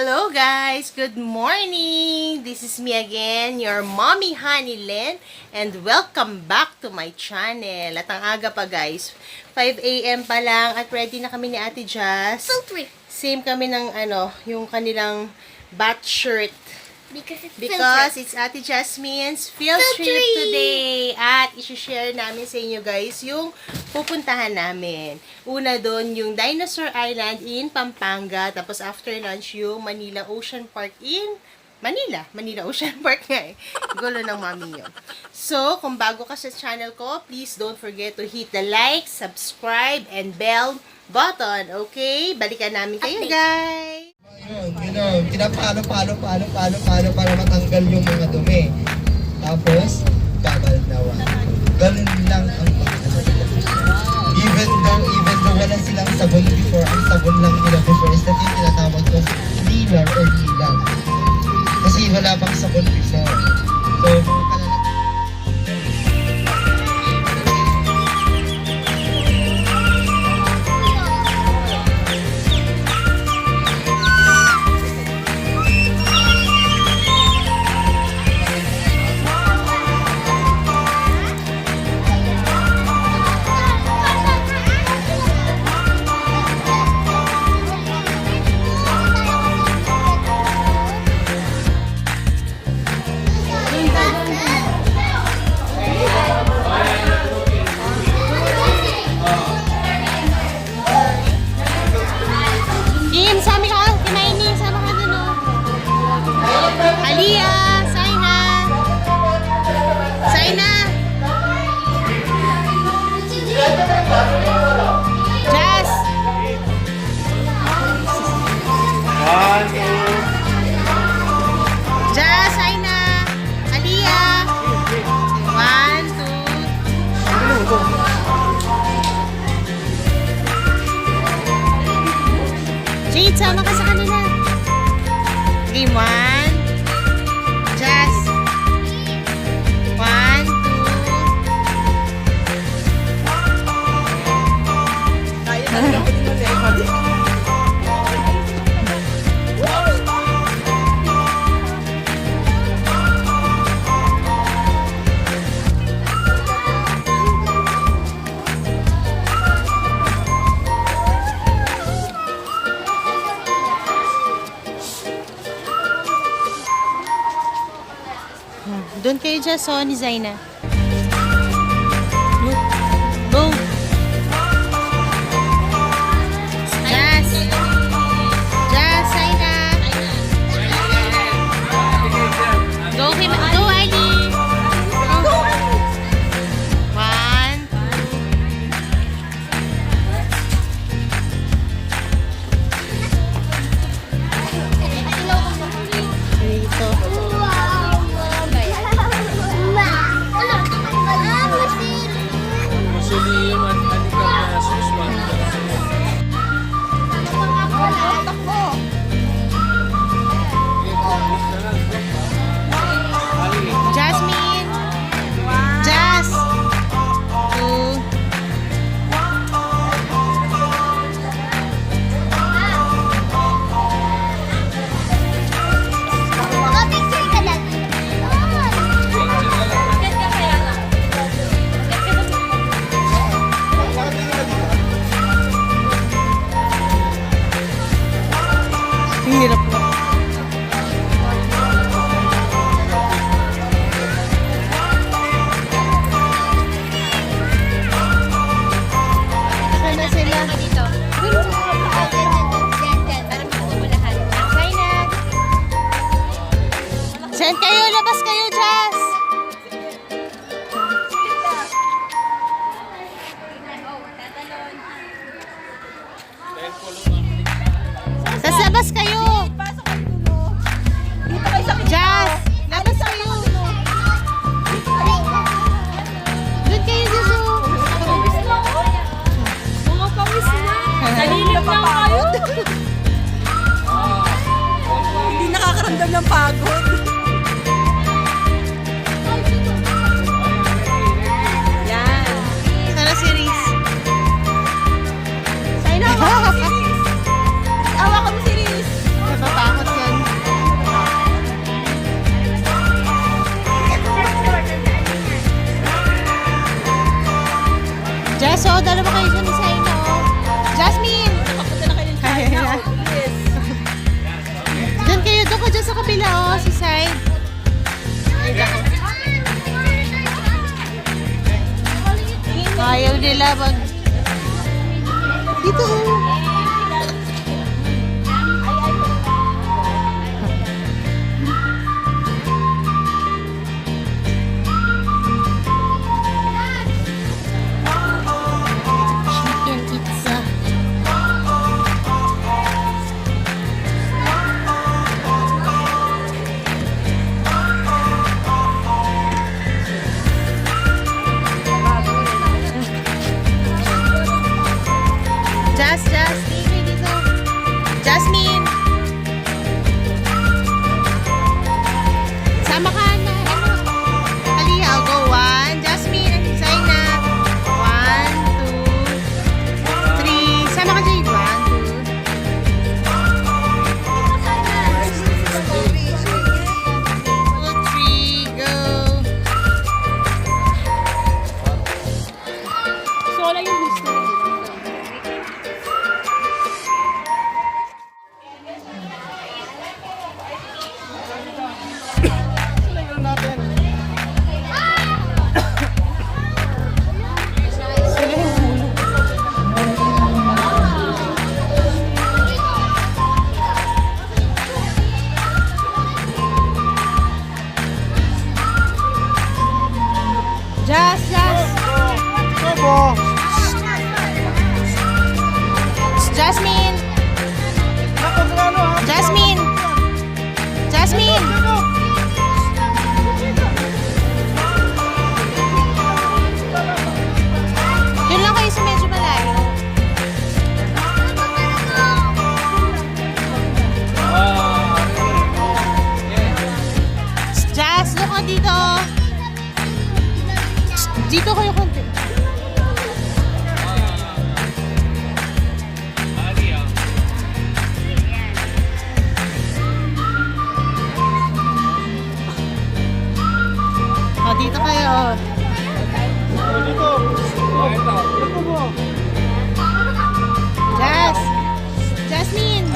Hello guys! Good morning! This is me again, your Mommy Honey Lynn, and welcome back to my channel. At ang aga pa guys, 5 AM pa lang at ready na kami ni Ate Jazz. Same kami ng yung kanilang bat shirt. Because it's Ate Jasmine's field trip today. At isi-share namin sa inyo guys yung pupuntahan namin. Una doon yung Dinosaur Island in Pampanga. Tapos after lunch yung Manila Ocean Park in Manila Ocean Park nga eh. Gulo ng mami nyo. So, kung bago ka sa channel ko, please don't forget to hit the like, subscribe, and bell button. Okay? Balikan namin kayo guys. Yun, pinapalo para matanggal yung mga dumi. Tapos, babalnawan. Ganun lang ang even though wala silang sabon before, ang sabon lang nila before is that yung tinatawag ko cleaner or hilang. Kasi wala pang sabon before. So, mga Jade, sama ka sa kanila. Game 1. Jazz. 1, 2. Doon kayo dyan, so ni Zaina. Go! Jazz! Jazz, Zaina! Go, go, Ali! Go! 1, 2. Dito. Jasmine. Jazz. 2. Hirap na. Sana sila. Saan kayo? Labas kayo, Jazz! Sas labas kayo! Jazz! Labas kayo! Doon kayo, Jusu! Mga pawis na. Nalilim lang kayo. Hindi nakakaramdam ng pagod. Yan. Sana si Riz. Sana ako si Riz. Awa kami si Riz. Natatakot ka. wag. Dito. Chicken pizza. Baby dito. Jasmine. Sama ka na. Halika, I'll go. 1. Jasmine, sign na. 1, 2, 3. Sama ka, Jade. 1, 2, 3, go. Sola yung gusto. Jasmine! Jasmine! Jasmine! Yun lang kayo sa medyo malayo. Jazz, look on dito. Dito kayo konti. Dito kayo. Jazz! Jasmine!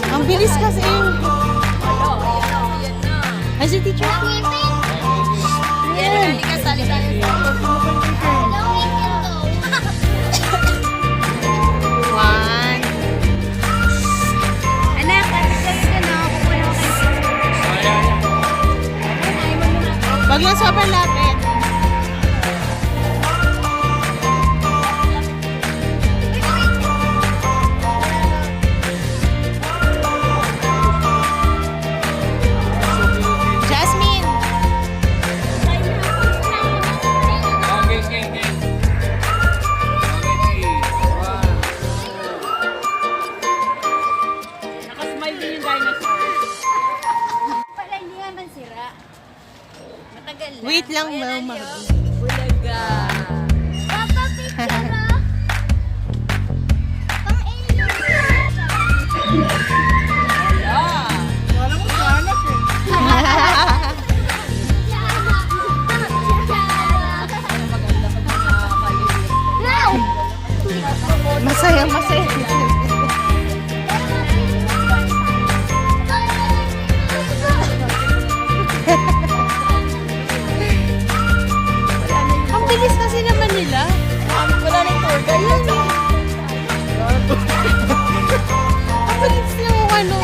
Ang bilis kasi. Ay, si teacher. Yan. One. Anak, ka na. Kukuha ko kayo. Wag lang sobrang lapit. Jasmine! Nakasmile din yung dinosaur. Pala hindi naman sira. Matagal na. Wait lang, Ayan Mama. na, Leo. Bulaga. Papa, picture mo. Pang alien. Masaya, masaya. Ang bilis kasi naman nila. Wala na yung tour guide. Ang bilis yung ano.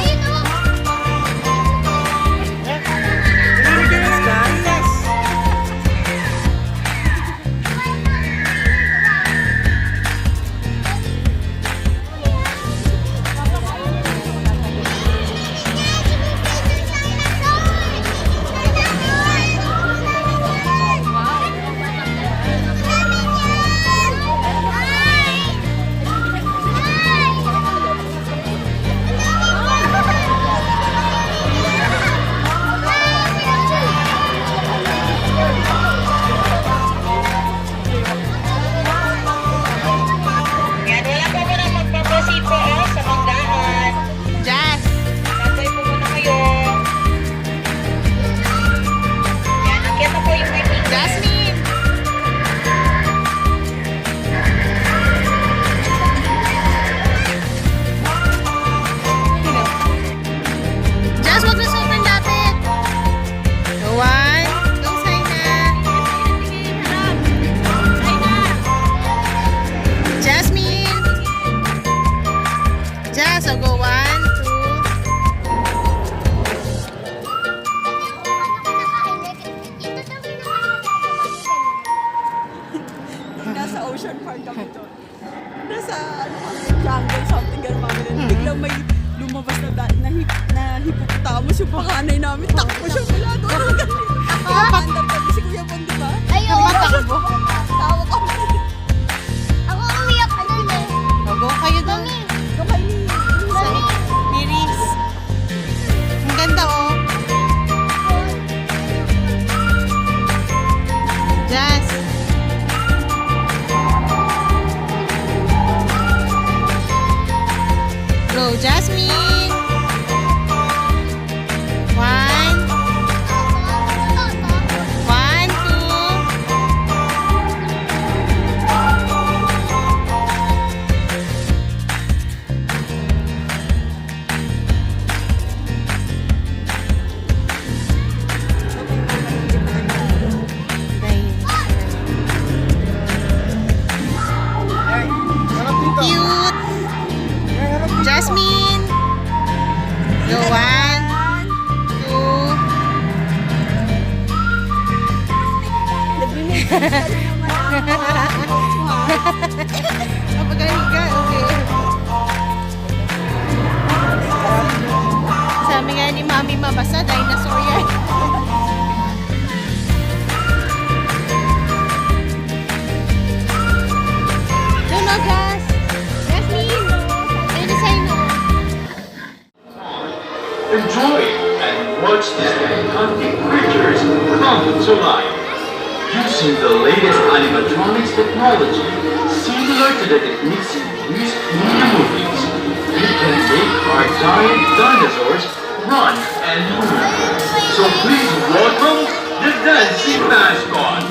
nag-start kami doon. Nasa, jungle, something, gano'n mami. Biglang may lumabas na hippopotamus yung panganay namin. Takbo siya mula doon. Andar kami si Kuya Bon, di ba? Ayaw. Patakbo. Tawa kami. Ako umiyak ka dun eh. Go kayo doon. Doon kay Ni Riz. Ang ganda oh. Jazz. Go, Jasmine. 1, 1, 2. Cute. Jasmine. Go, 1, 2. Kapagaling ka, okay. Sabi nga ni Mami Mabasa, dinosaur yan. Doon na, Jas. Jasmine. Ayun na sa'yo mo. Enjoy and watch these encanting creatures come to life. Using the latest animatronics technology, similar to the techniques used in the movies, we can make our giant dinosaurs run and move. So please welcome the dancing mascot.